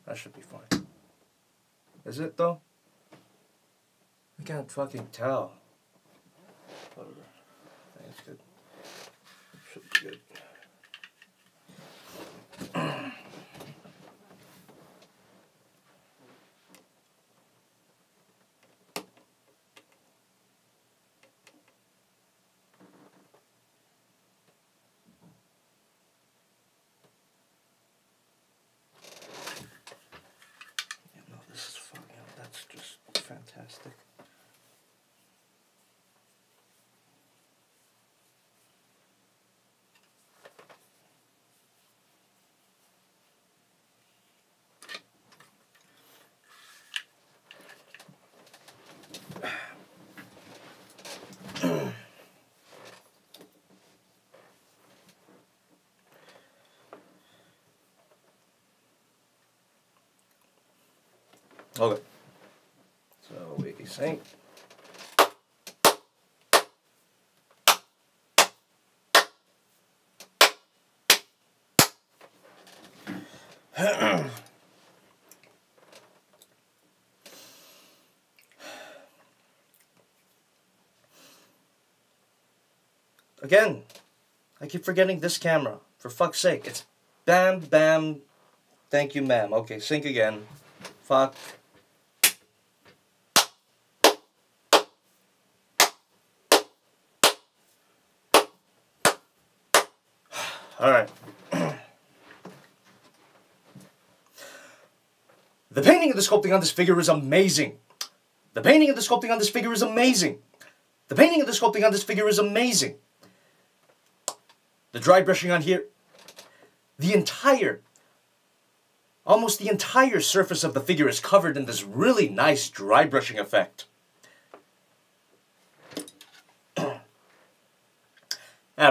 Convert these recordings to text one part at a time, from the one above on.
That should be fine. Is it though? I can't fucking tell. Whatever. I think it's good. Should be good. That's just fantastic. Okay. So we sync. Again, I keep forgetting this camera. For fuck's sake, it's bam, bam, thank you, ma'am. Okay, sync again. Fuck. Alright. The painting and the sculpting on this figure is amazing. The painting and the sculpting on this figure is amazing. The painting and the sculpting on this figure is amazing. The dry brushing on here, almost the entire surface of the figure is covered in this really nice dry brushing effect. And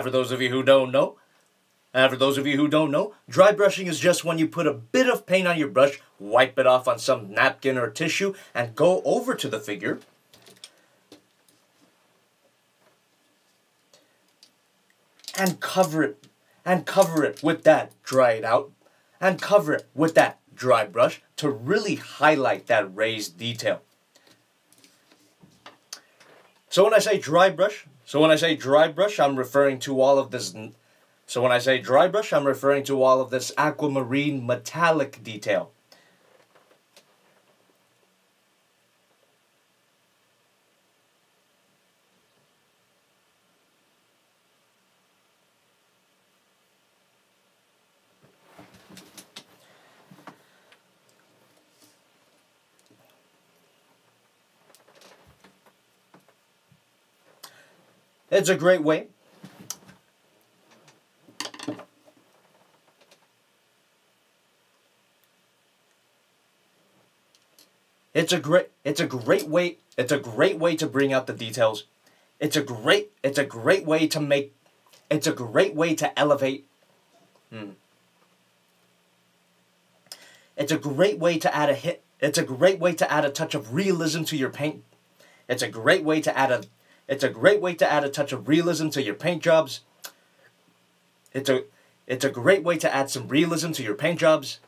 for those of you who don't know, dry brushing is just when you put a bit of paint on your brush, wipe it off on some napkin or tissue, and go over to the figure. And cover it with that, dry it out, and cover it with that dry brush to really highlight that raised detail. So when I say dry brush, I'm referring to all of this. So when I say dry brush, I'm referring to all of this aquamarine metallic detail. It's a great way. It's a great way to bring out the details. It's a great way to elevate. It's a great way to add a hit. It's a great way to add a touch of realism to your paint. It's a great way to add a touch of realism to your paint jobs. It's a great way to add some realism to your paint jobs.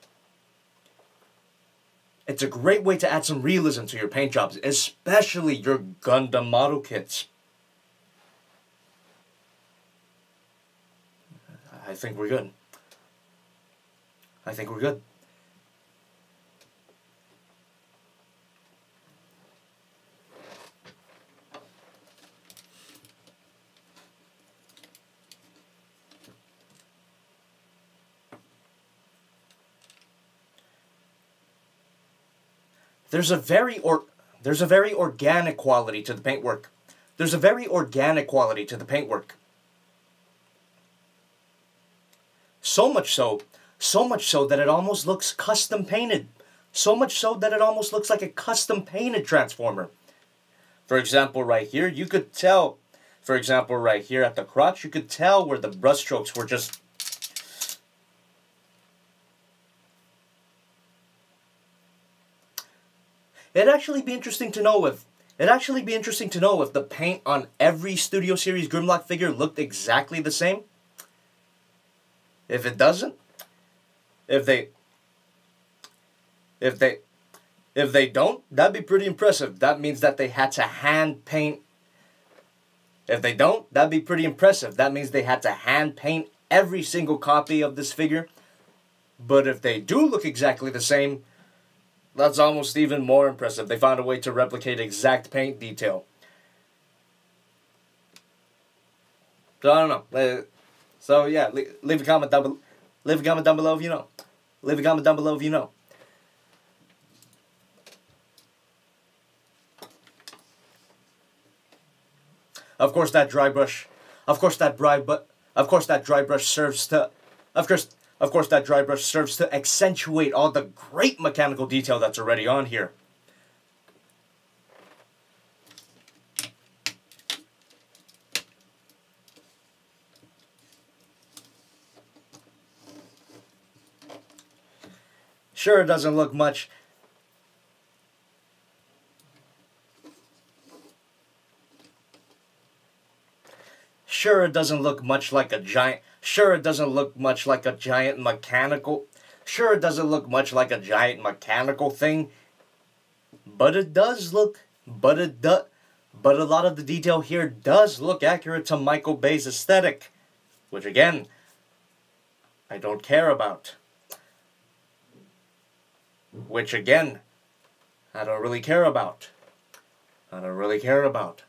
It's a great way to add some realism to your paint jobs, especially your Gundam model kits. I think we're good. There's a very organic quality to the paintwork. So much so that it almost looks custom painted. So much so that it almost looks like a custom painted Transformer. For example, right here, you could tell. For example, right here at the crotch, you could tell where the brushstrokes were just. It'd actually be interesting to know if the paint on every Studio Series Grimlock figure looked exactly the same. If it doesn't, if they If they don't, that'd be pretty impressive. That means that they had to hand paint. If they don't, that'd be pretty impressive. That means they had to hand paint every single copy of this figure. But if they do look exactly the same, that's almost even more impressive. They found a way to replicate exact paint detail. So I don't know. So yeah, leave a comment down below. Leave a comment down below if you know. Leave a comment down below if you know. Of course that dry brush. Of course that dry brush serves to. Of course that dry brush serves to accentuate all the great mechanical detail that's already on here. Sure, it doesn't look much. Sure, it doesn't look much like a giant. Sure, it doesn't look much like a giant mechanical. Sure, it doesn't look much like a giant mechanical thing. But it does look. But a lot of the detail here does look accurate to Michael Bay's aesthetic, which again, I don't care about. Which again, I don't really care about. I don't really care about.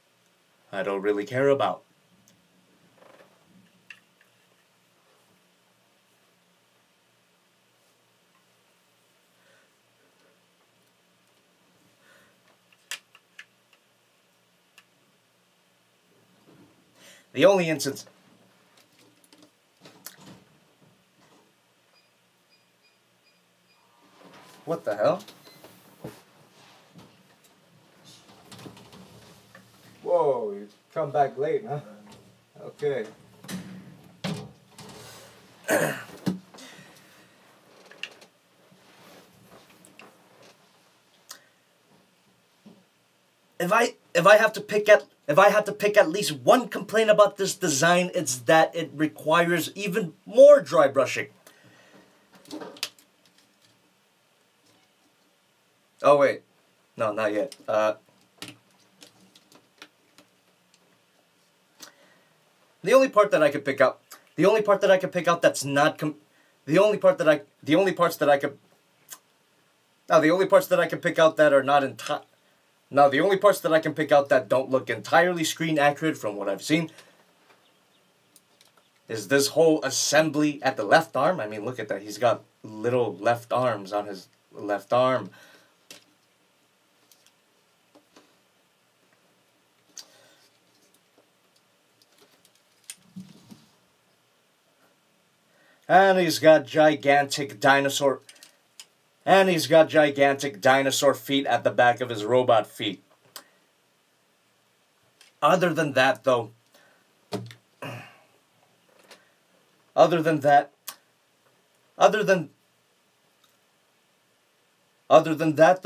I don't really care about. The only instance... What the hell? Whoa, you come back late, huh? Okay. If I have to pick at least one complaint about this design, it's that it requires even more dry brushing. Oh wait, no, not yet. The only part that I could pick out, that's not the only parts that I can pick out that are not entirely. Now, the only parts that I can pick out that don't look entirely screen accurate from what I've seen is this whole assembly at the left arm. I mean, look at that. He's got little left arms on his left arm. And he's got gigantic dinosaur feet at the back of his robot feet. Other than that, the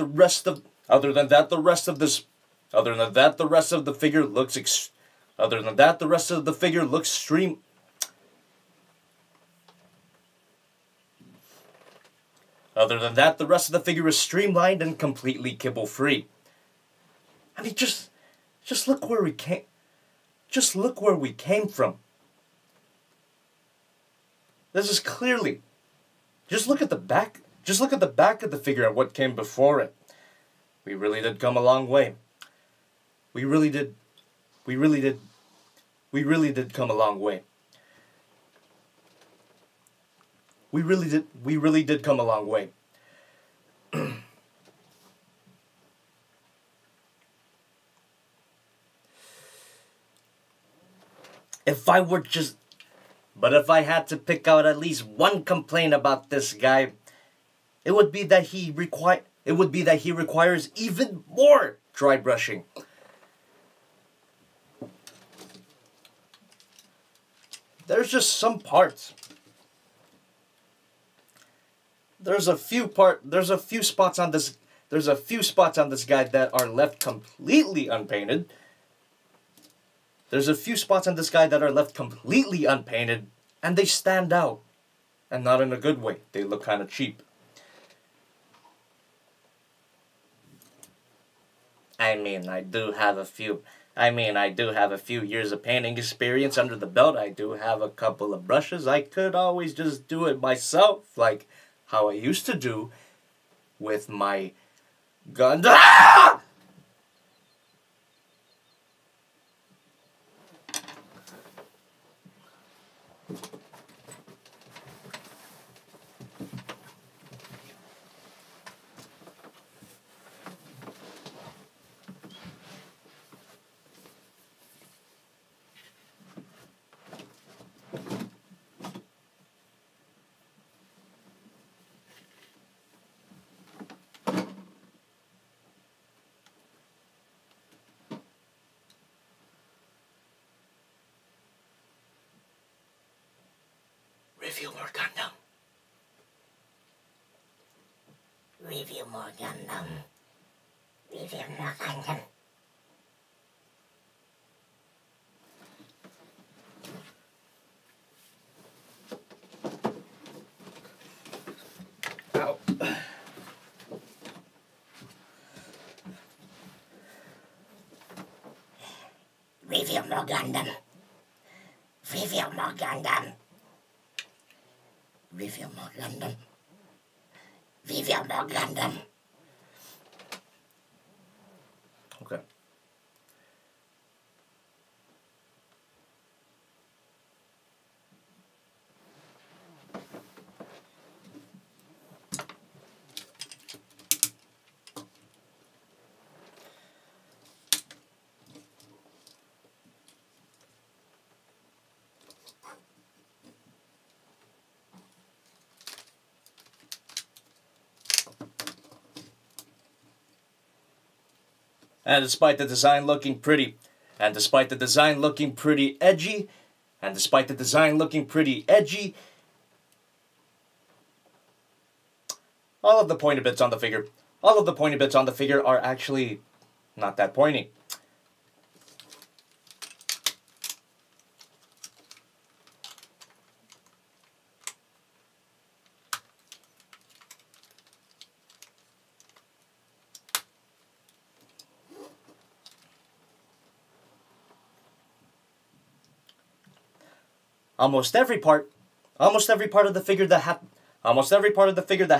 rest of the figure looks is streamlined and completely kibble-free. I mean, just look where we came. Just look where we came from. This is clearly. Just look at the back. Just look at the back of the figure and what came before it. We really did come a long way. We really did come a long way. We really did come a long way. If I had to pick out at least one complaint about this guy, it would be that he requires even more dry brushing. There's just some parts. There's a few spots on this guy that are left completely unpainted. And they stand out. And not in a good way. They look kind of cheap. I mean, I do have a few. I do have a few years of painting experience under the belt. I do have a couple of brushes. I could always just do it myself, like how I used to do with my gun. Ah! Review more Gundam. Review more Gundam. Review more Gundam. Ow. Review more Gundam. Review more Gundam. Review more Gundam. Review more Gundam. Okay. And despite the design looking pretty, and despite the design looking pretty edgy, and despite the design looking pretty edgy, all of the pointy bits on the figure, are actually not that pointy. Almost every part of the figure that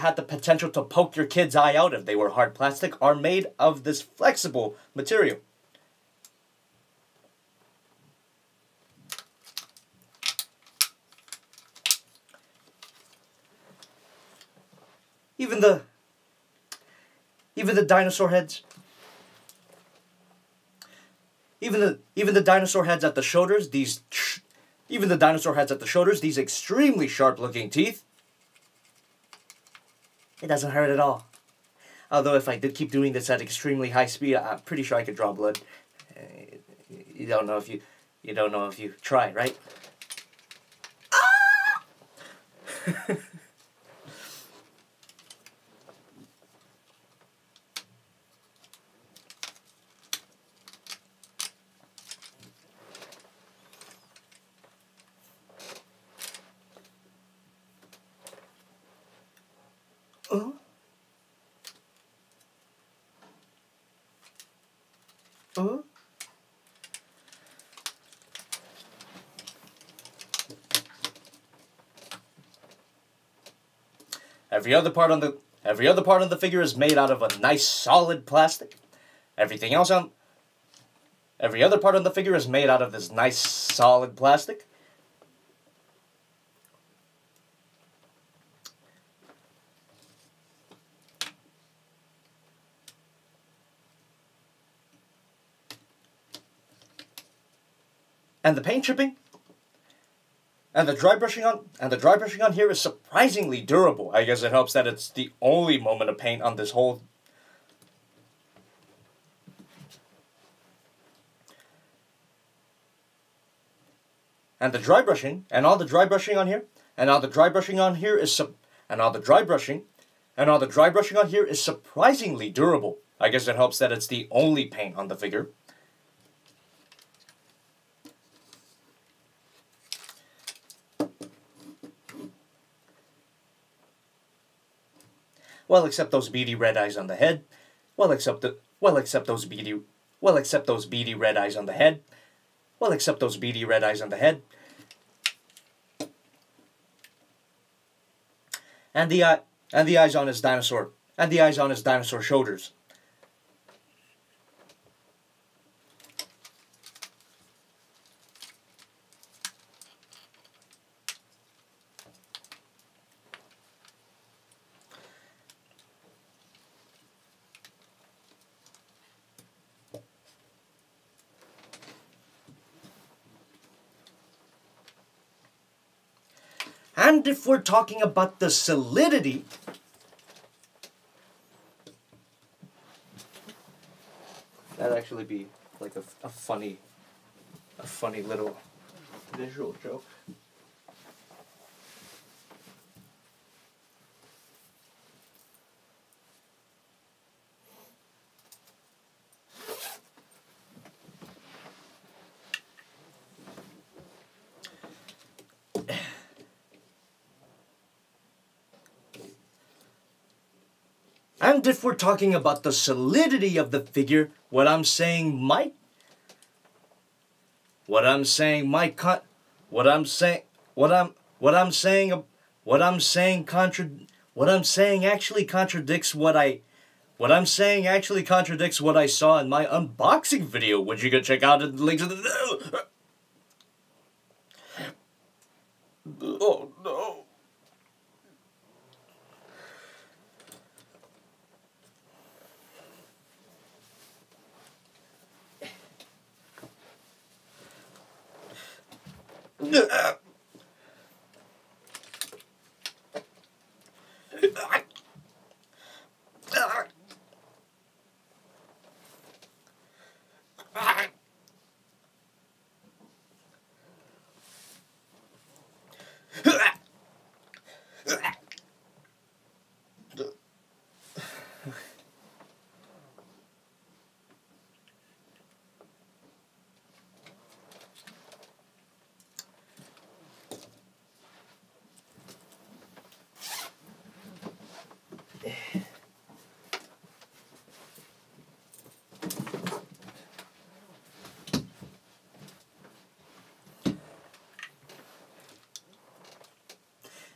had the potential to poke your kid's eye out if they were hard plastic are made of this flexible material. Even the dinosaur heads. Even the dinosaur heads at the shoulders, these extremely sharp-looking teeth. It doesn't hurt at all. Although if I did keep doing this at extremely high speed, I'm pretty sure I could draw blood. You don't know if you try, right? Ah! Every other part on the figure is made out of a nice solid plastic. Every other part on the figure is made out of this nice solid plastic. And the paint chipping and the dry brushing on here is surprisingly durable. I guess it helps that it's the only moment of paint on this whole. And the dry brushing and all the dry brushing on here is surprisingly durable. I guess it helps that it's the only paint on the figure. Well, except those beady red eyes on the head. Well, except Well, except those beady red eyes on the head. Well, except those beady red eyes on the head. And the eyes on his dinosaur. And the eyes on his dinosaur shoulders. And if we're talking about the solidity, that'd actually be like a funny little visual joke. And if we're talking about the solidity of the figure, what I'm saying actually contradicts what I saw in my unboxing video, which you can check out in the links in the Oh no.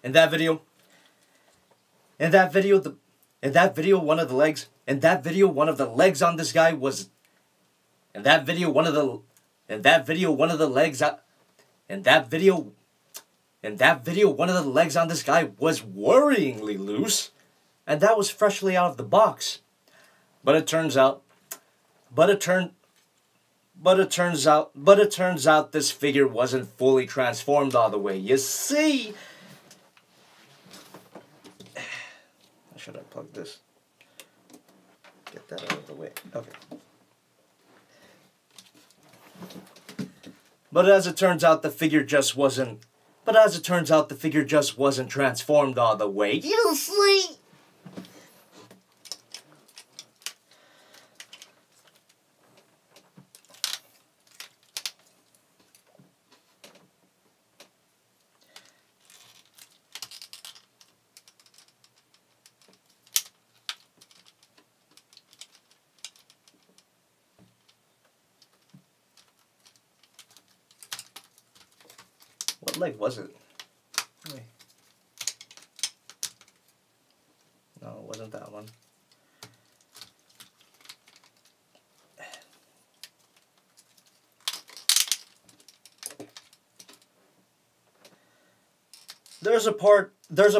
In that video, one of the legs on this guy was, one of the legs on this guy was worryingly loose, and that was freshly out of the box. But it turns out this figure wasn't fully transformed all the way. You see, should I plug this? Get that out of the way. Okay. But as it turns out, the figure just wasn't transformed all the way. You see? What leg was it? Wait. No, it wasn't that one. There's a part at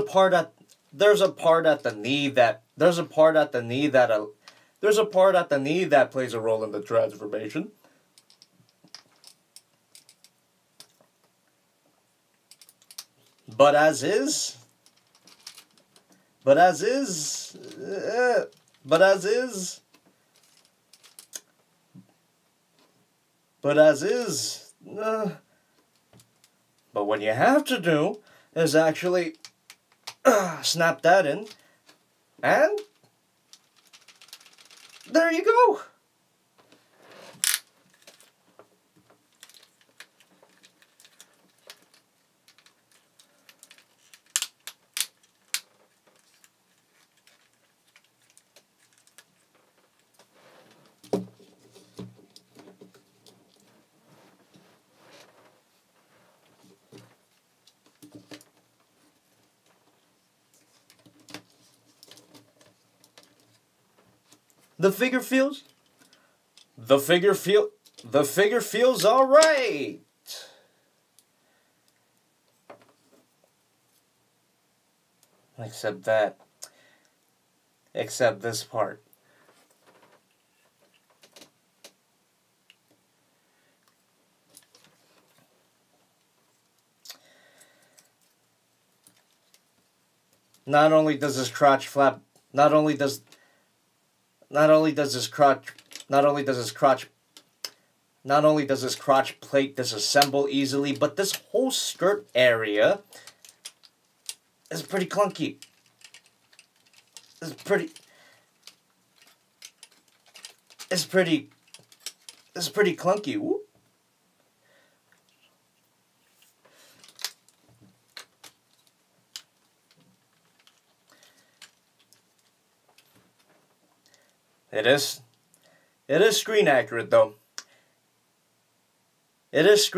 the knee that plays a role in the transformation. But as is, but what you have to do is actually snap that in, and there you go. The figure feels... The figure feels alright. Except that. Except this part. Not only does his crotch flap, not only does his crotch plate disassemble easily, but this whole skirt area is pretty clunky. It's pretty clunky. Whoop. It is screen accurate though. Yes,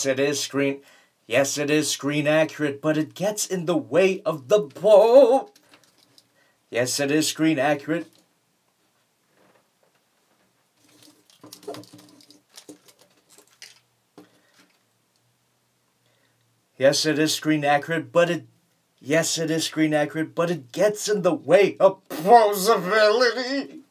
it is screen accurate, but it gets in the way of the bow. Yes, it is screen accurate. Yes, it is screen accurate, but it gets in the way of posability.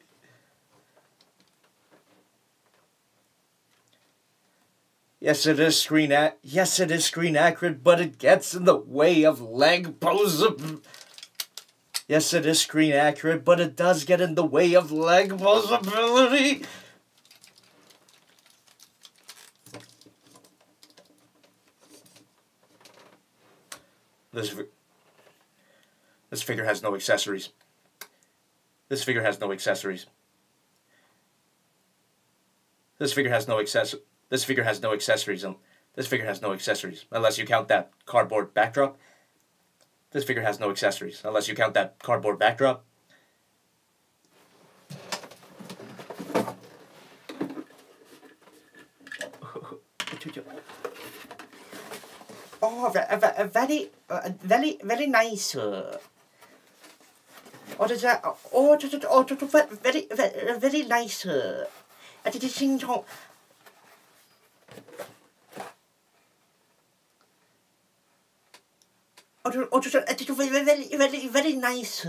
Yes, it is screen accurate, but it gets in the way of leg posability. Yes, it is screen accurate, but it does get in the way of leg posability. This figure has no accessories. This figure has no accessories. This figure has no accessories. This figure has no accessories. This figure has no accessories, unless you count that cardboard backdrop. This figure has no accessories, unless you count that cardboard backdrop. Oh, very nice. Very nice. Very nice.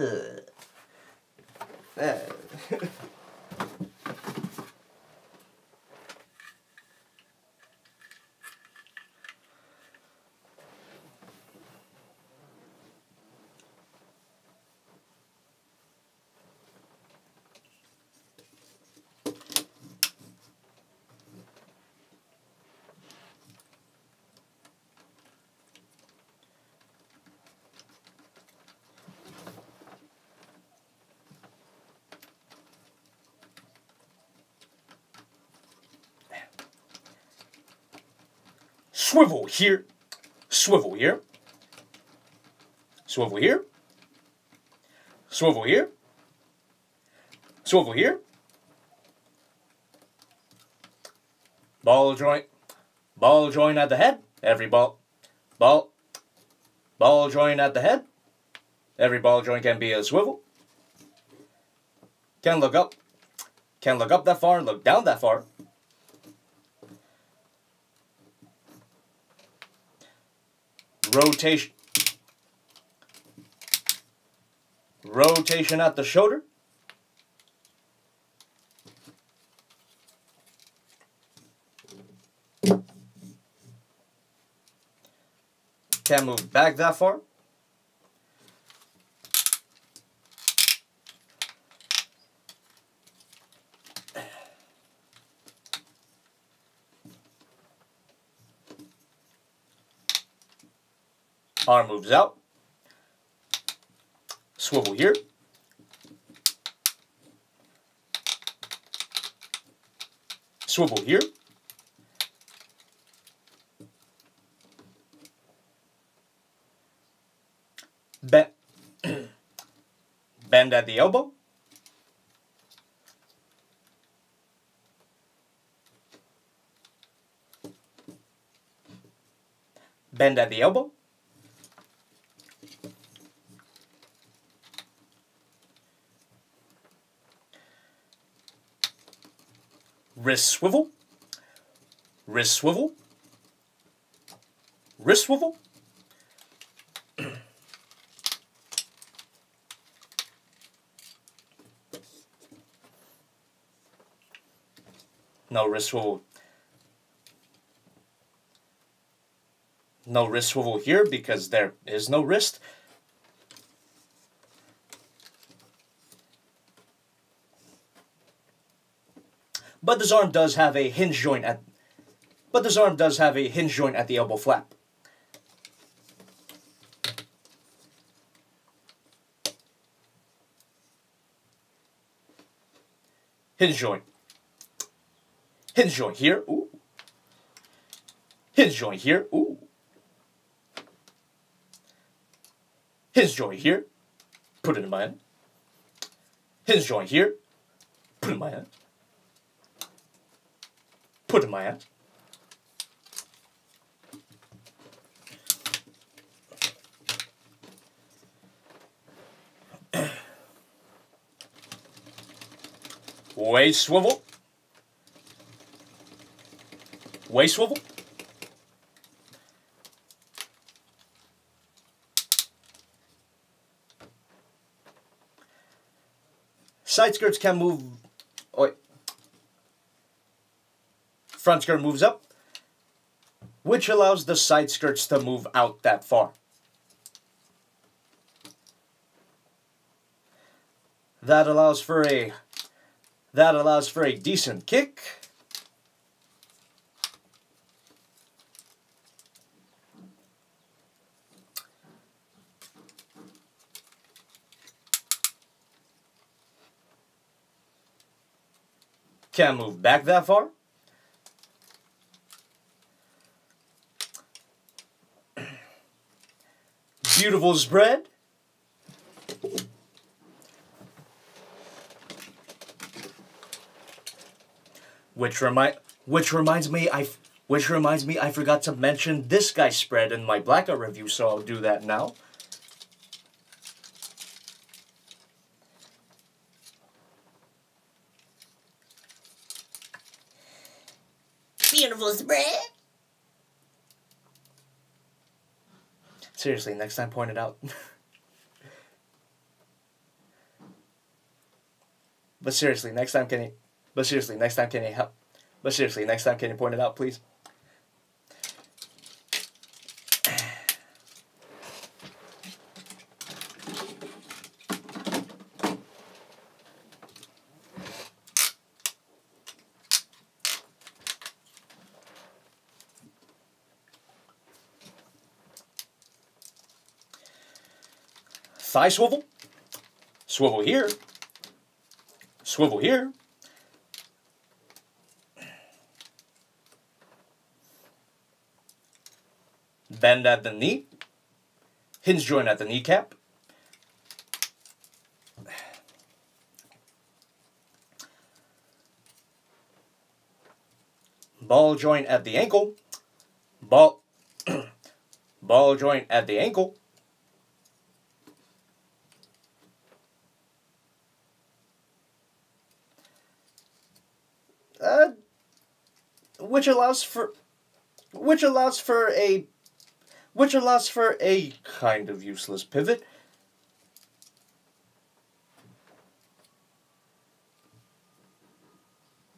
Swivel here. Swivel here. Swivel here. Swivel here. Swivel here. Ball joint. Ball joint at the head. Every ball joint at the head. Every ball joint can be a swivel. Can look up. Can look up that far and look down that far. Rotation. Rotation at the shoulder. Can't move back that far. Arm moves out. Swivel here. Swivel here. Bend at the elbow. Bend at the elbow. wrist swivel, wrist swivel, wrist swivel. No wrist swivel. No wrist swivel here because there is no wrist. But this arm does have a hinge joint at the elbow flap. Hinge joint. Hinge joint here. Ooh. Hinge joint here. Ooh. Hinge joint here. Put it in my hand. Hinge joint here. Put it in my hand. Put it in my hand. Waist swivel. Waist swivel. Side skirts can move. Oh, front skirt moves up, which allows the side skirts to move out that far. That allows for a decent kick. Can't move back that far. Beautiful spread. Which reminds me I forgot to mention this guy's spread in my blackout review, so I'll do that now. Beautiful spread. Seriously, next time point it out. But seriously, next time can you help? But seriously, next time can you point it out, please? Thigh swivel. Swivel here. Swivel here. Bend at the knee. Hinge joint at the kneecap. Ball joint at the ankle. Ball joint at the ankle. Which allows for a kind of useless pivot.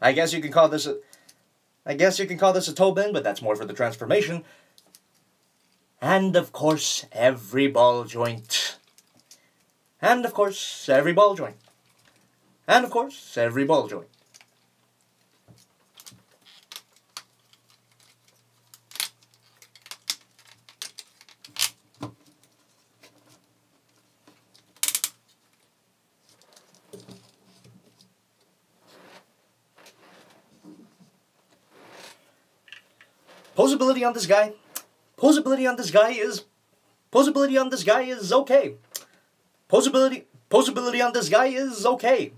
I guess you can call this a toe bend, but that's more for the transformation. And of course, every ball joint. And of course, every ball joint. And of course, every ball joint. Posability on this guy is okay. Posability on this guy is okay.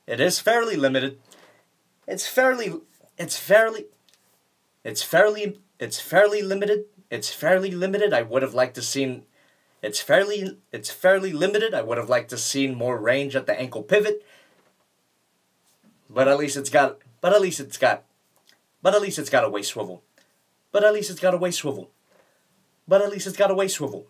It is fairly limited. It's fairly It's fairly limited. It's fairly limited. I would have liked to seen. It's fairly limited. I would have liked to seen more range at the ankle pivot. But at least it's got. But at least it's got a waist swivel. But at least it's got a waist swivel. But at least it's got a waist swivel.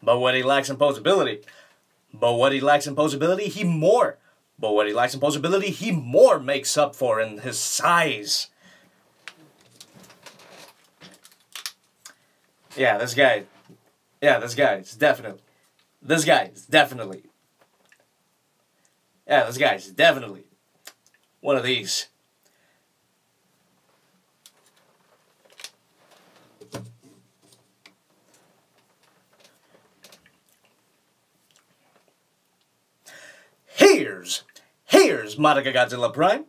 But what he lacks in posability. But what he lacks in posability, he more makes up for in his size. Yeah, this guy is definitely one of these. Here's Monica Godzilla Prime.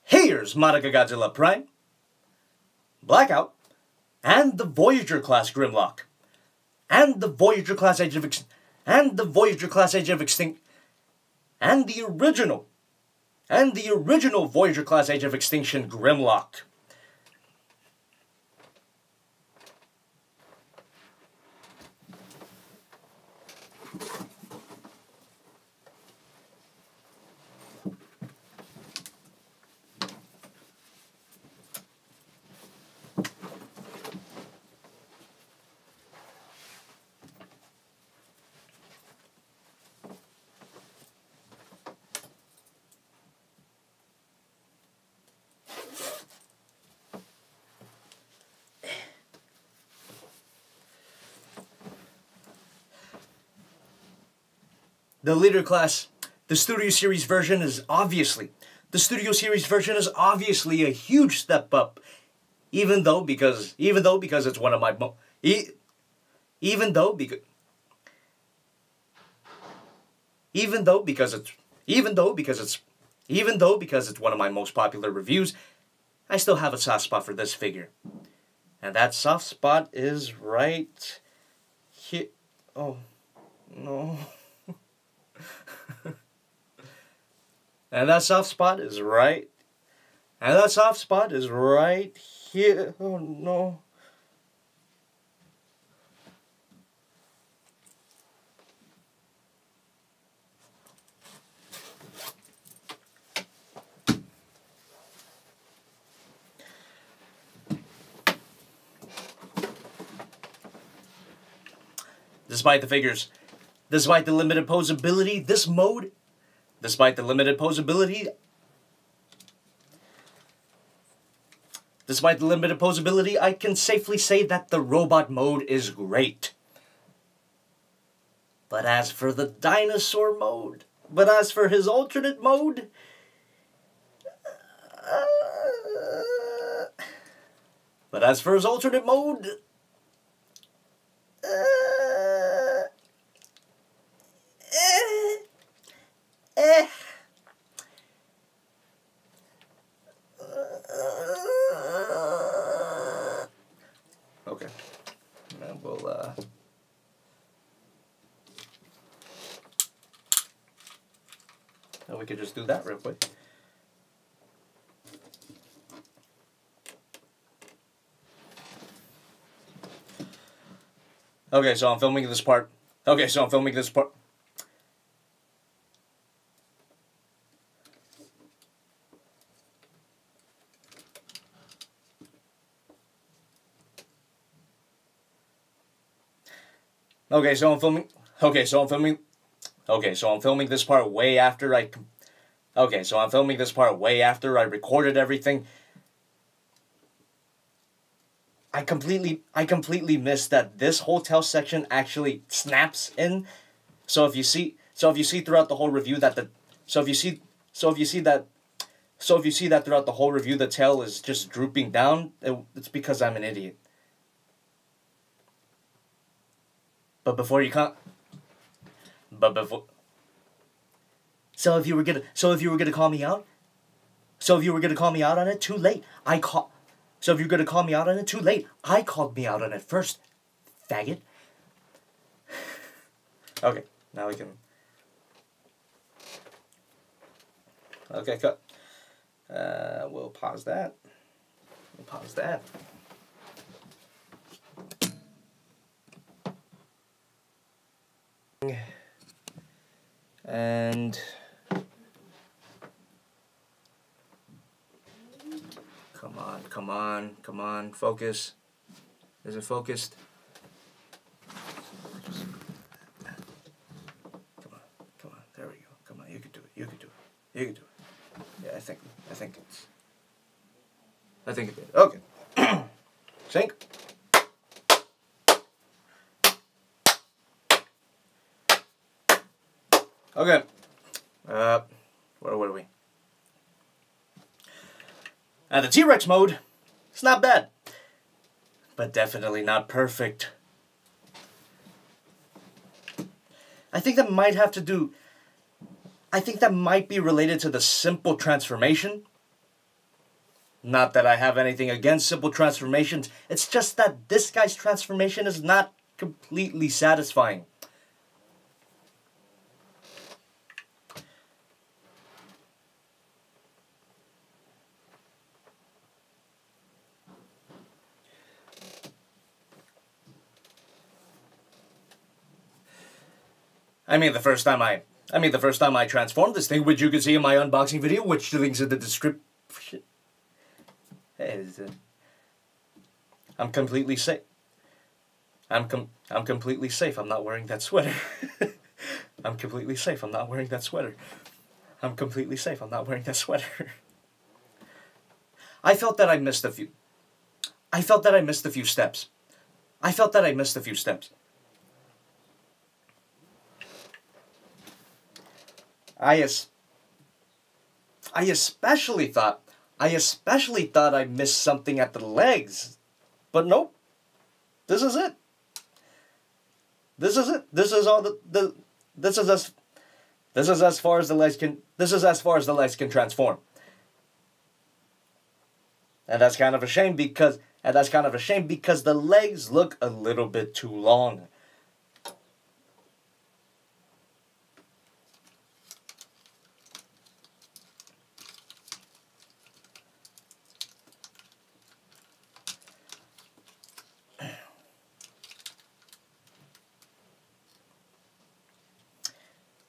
Here's Monica Godzilla Prime. Blackout. And the Voyager class Grimlock. And the Voyager class Age of Extinction. And the original Voyager class Age of Extinction Grimlock. The leader class, the Studio Series version is obviously a huge step up, even though because it's one of my even though because it's one of my most popular reviews, I still have a soft spot for this figure, and that soft spot is right here. Oh no. And that soft spot is right. Here. Oh no. Despite the limited posability, I can safely say that the robot mode is great. But as for the dinosaur mode, his alternate mode, okay. And we'll now we could just do that real quick. Okay, so I'm filming this part. Okay, so I'm filming this part way after I recorded everything. I completely missed that this hotel section actually snaps in. So if you see throughout the whole review that the tail is just drooping down, it's because I'm an idiot. So if you were gonna call me out on it, too late. So if you're gonna call me out on it, too late. I called me out on it first, faggot. Okay, now we can... Okay, cut. We'll pause that. We'll pause that. And... Come on, come on, come on, focus. Is it focused? Come on, there we go. Come on, you can do it, you can do it, you can do it. Yeah, I think it did. Okay. Sync. Okay. Where were we? The T-Rex mode, it's not bad, but definitely not perfect. I think that might have to do... I think that might be related to the simple transformation. Not that I have anything against simple transformations. It's just that this guy's transformation is not completely satisfying. I mean, the first time I transformed this thing, which you can see in my unboxing video, which links in the description. I'm completely safe. I'm completely safe. I'm not wearing that sweater. I'm completely safe. I'm not wearing that sweater. I'm completely safe. I'm not wearing that sweater. I felt that I missed a few. I felt that I missed a few steps. I felt that I missed a few steps. I especially thought I missed something at the legs, but nope. This is it. This is it. This is all this is as far as the legs can. This is as far as the legs can transform. And that's kind of a shame because the legs look a little bit too long.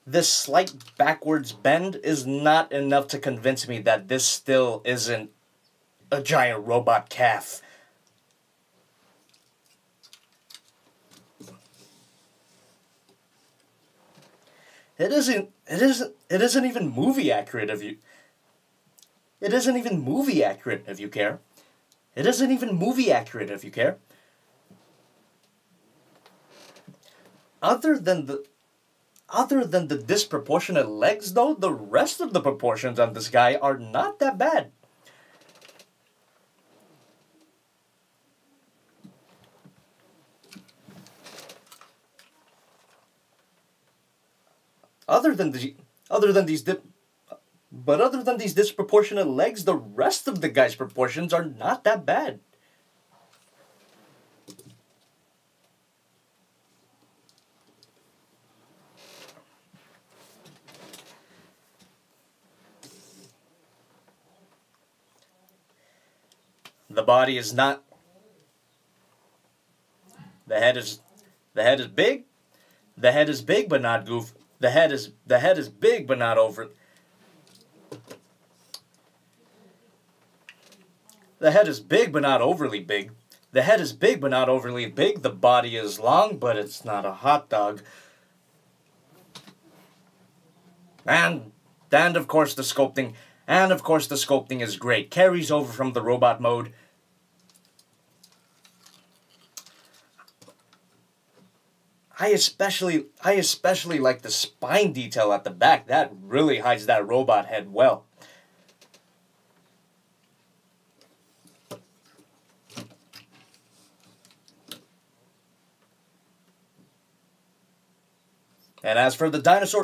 This slight backwards bend is not enough to convince me that this still isn't a giant robot calf. It isn't even movie accurate if you... It isn't even movie accurate if you care. It isn't even movie accurate if you care. Other than the disproportionate legs, though, the rest of the proportions on this guy are not that bad. Other than these disproportionate legs, the rest of the guy's proportions are not that bad. The body is not... The head is big. The head is big but not goof. The head is big but not over. The head is big but not overly big. The head is big but not overly big. The body is long but it's not a hot dog. And of course the sculpting. And of course the sculpting is great. Carries over from the robot mode. I especially like the spine detail at the back. That really hides that robot head well. And as for the dinosaur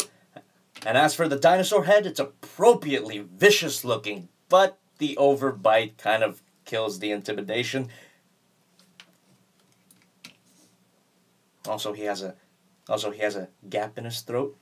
head, it's appropriately vicious looking, but the overbite kind of kills the intimidation. Also, he has a Also, he has a gap in his throat.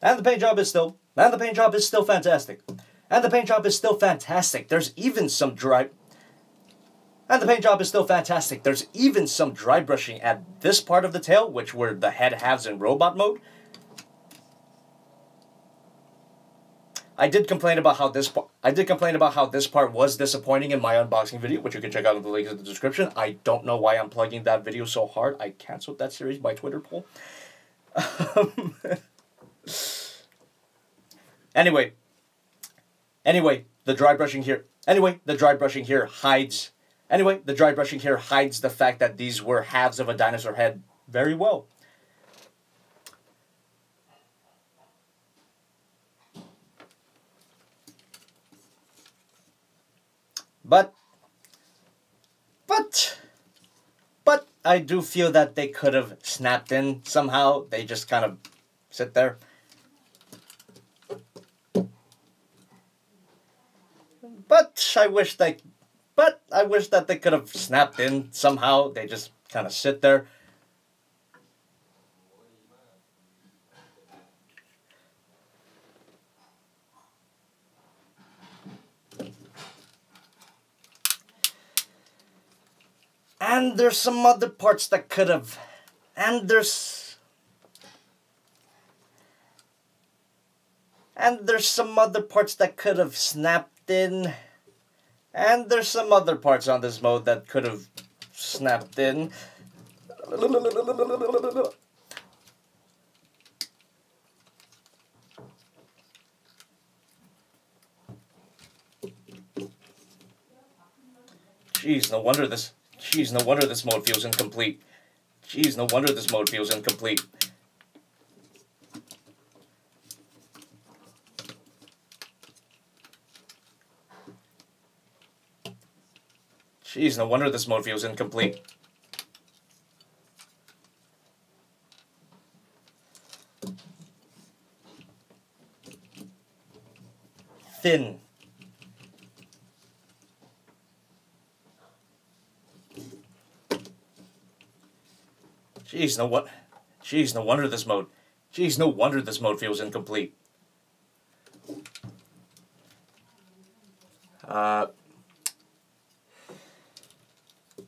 And the paint job is still fantastic. And the paint job is still fantastic. There's even some dry... And the paint job is still fantastic. There's even some dry brushing at this part of the tail, which were the head halves in robot mode. I did complain about how this part was disappointing in my unboxing video, which you can check out in the link in the description. I don't know why I'm plugging that video so hard. I canceled that series by Twitter poll. Anyway, the dry brushing here hides the fact that these were halves of a dinosaur head very well. But I do feel that they could have snapped in somehow. They just kind of sit there. But I wish that they could have snapped in somehow. They just kind of sit there. And there's some other parts that could have... And there's some other parts that could have snapped in. And there's some other parts on this mode that could have snapped in. Jeez, no wonder this mode feels incomplete. Jeez, no wonder this mode feels incomplete. Jeez, no wonder this mode feels incomplete. Thin. Jeez, no wonder this mode feels incomplete.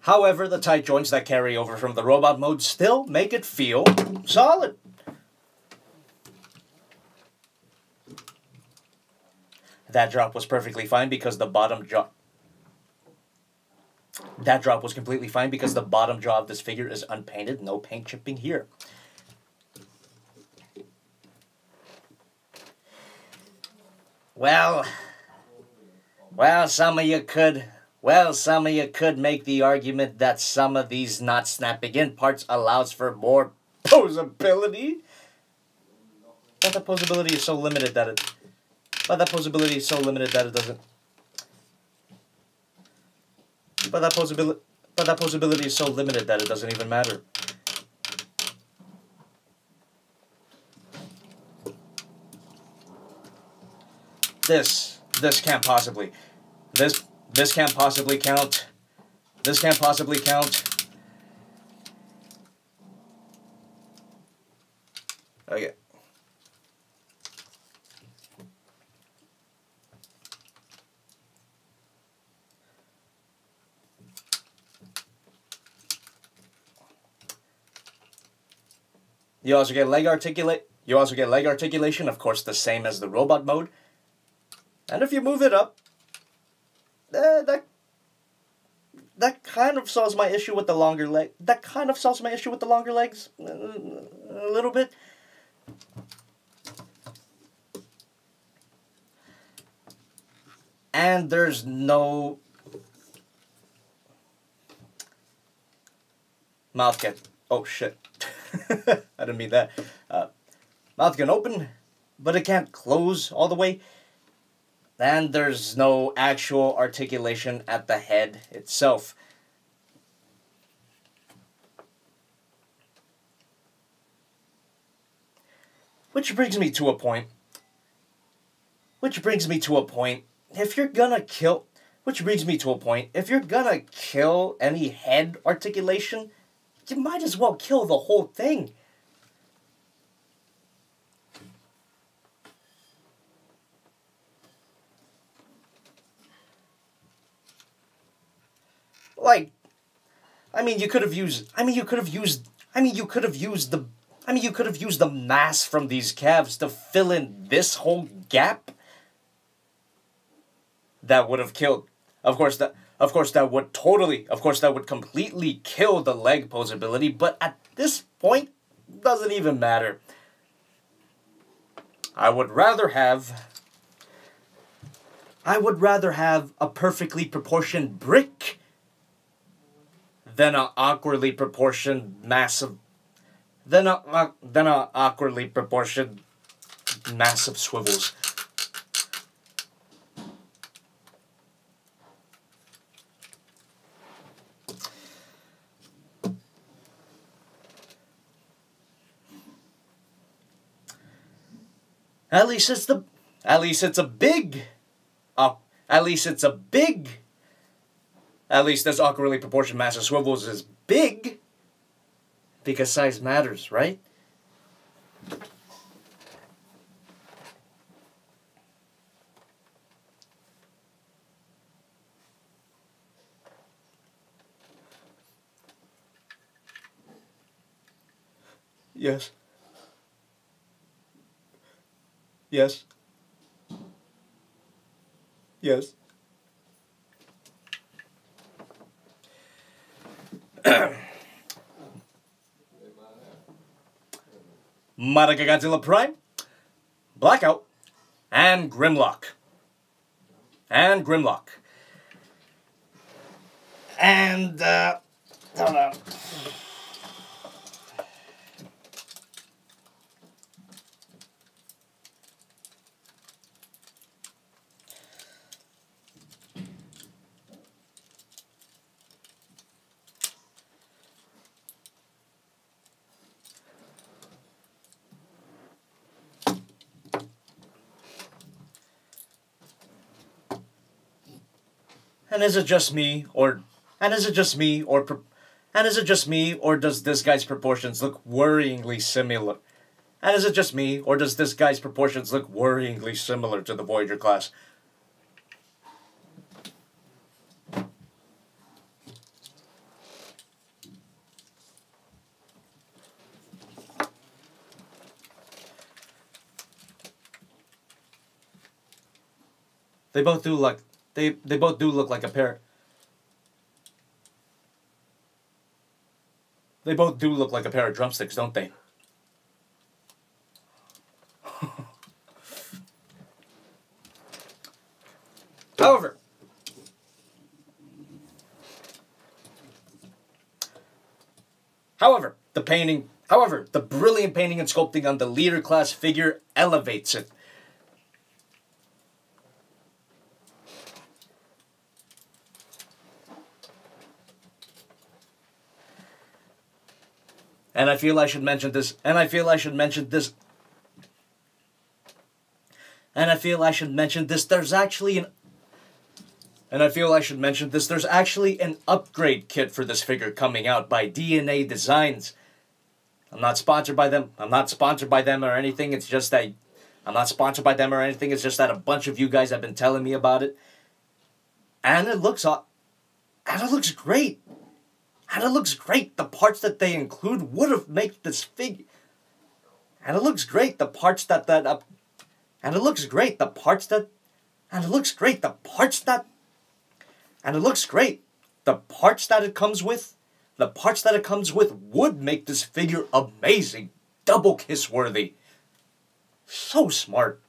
However, the tight joints that carry over from the robot mode still make it feel solid. That drop was perfectly fine because the bottom jaw... That drop was completely fine because the bottom jaw of this figure is unpainted. No paint chipping here. Well, some of you could make the argument that some of these not snapping in parts allows for more posability. But the posability is so limited that it... But that posability is so limited that it doesn't... But that posability is so limited that it doesn't even matter. This can't possibly. This can't possibly count. This can't possibly count. Okay. You also get leg articulation, of course, the same as the robot mode. And if you move it up, that kind of solves my issue with the longer leg. That kind of solves my issue with the longer legs a little bit. And there's no mouth can. Oh shit. I didn't mean that. Mouth can open. close all the way. And there's no actual articulation at the head itself. Which brings me to a point. If you're gonna kill any head articulation, you might as well kill the whole thing. Like, you could have used the mass from these calves to fill in this whole gap. That would have killed. Of course that would completely kill the leg posability, but at this point, doesn't even matter. I would rather have a perfectly proportioned brick than an awkwardly proportioned massive swivels. At least it's this awkwardly proportioned mass of swivels is big, because size matters, right? Yes. Yes. Yes. Godzilla Prime, Blackout, and Grimlock. And, hold on. And is it just me, or does this guy's proportions look worryingly similar? And is it just me, or does this guy's proportions look worryingly similar to the Voyager class? They both do look like a pair. They both do look like a pair of drumsticks, don't they? However, the brilliant painting and sculpting on the leader class figure elevates it. And I feel I should mention this. There's actually an upgrade kit for this figure coming out by DNA Designs. I'm not sponsored by them or anything. It's just that a bunch of you guys have been telling me about it. And it looks great. The parts that they include would have made this figure. And it looks great. The parts that it comes with would make this figure amazing, double kiss worthy. So smart.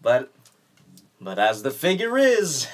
But as the figure is,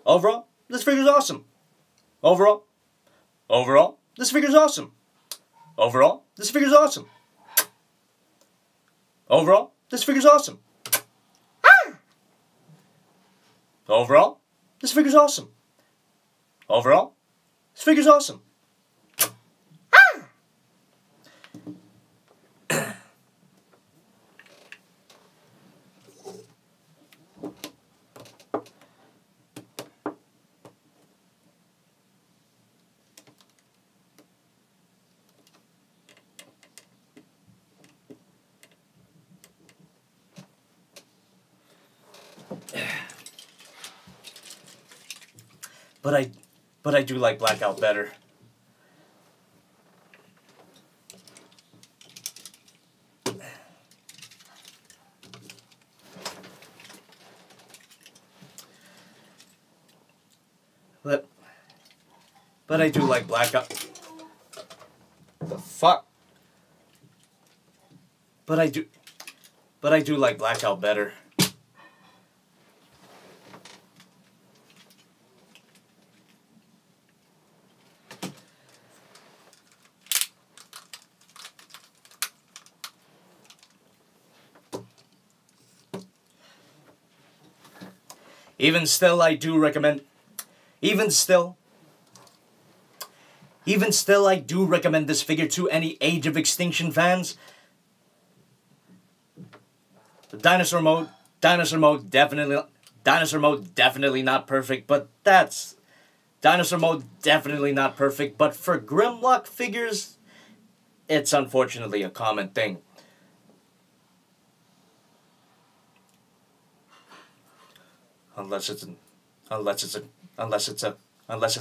Overall, this figure's awesome. Overall, this figure's awesome. Overall, this figure's awesome. Overall, this figure's awesome. Overall, this figure's awesome. Overall, this figure's awesome. But I do like Blackout better. But I do like Blackout. The fuck? But I do like Blackout better. Even still, I do recommend this figure to any Age of Extinction fans. The dinosaur mode definitely not perfect, but that's dinosaur mode definitely not perfect, but for Grimlock figures, it's unfortunately a common thing. Unless it's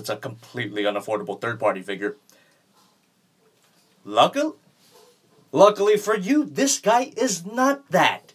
a completely unaffordable third-party figure. Luckily for you, this guy is not that.